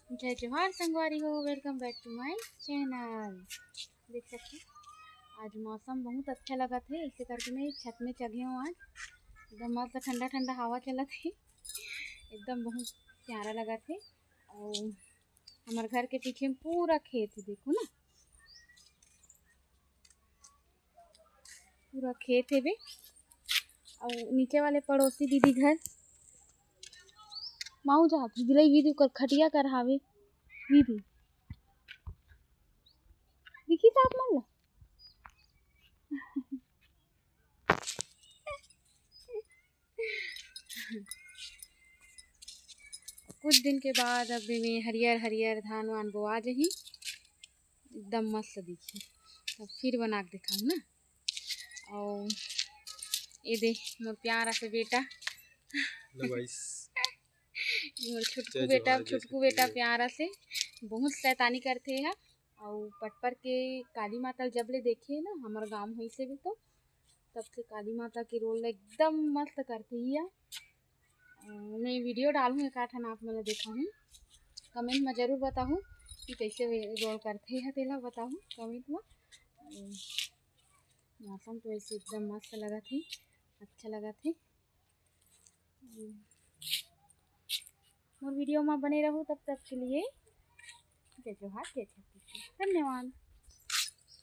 जय जोहार संगवारी हो, welcome back to my channel. देख सकते आज मौसम बहुत अच्छा लगा थे, इसे करके मैं छत में चढ़ी हूँ। आज एकदम मस्त ठंडा ठंडा हवा चला थे, एकदम बहुत प्यारा लगा थे। और हमारे घर के पीछे में पूरा खेत है, देखो ना पूरा खेत है बे। और नीचे वाले पड़ोसी दीदी घर माऊ जाती दिलाई वीडियो कर खटिया कर हावे वीडियो दिखी साथ मन कुछ दिन के बाद अब में हरियर हरियर धान वान बोआ जही, एकदम मस्त दिखी। तब फिर बना के दिखाऊँ ना। और ये दे मोर प्यारा से बेटा मोर छुटकू बेटा प्यारा से बहुत शैतानी करते है। और पटपर के काली माता जब ले देखे ना हमारे गांव हुई से भी, तो तब से काली माता की रोल एकदम मस्त करते ही। मैं वीडियो डालूँ एक आठ आप मैंने देखा हूँ, कमेंट में ज़रूर बताऊँ कि कैसे रोल करते हैं, तेला बताऊँ कमेंट में। मौसम तो ऐसे एकदम मस्त लगा थे, अच्छा लगा थे। और वीडियो में बने रहूँ तब तक के लिए जय जोहार, जय छत्तीसगढ़, धन्यवाद।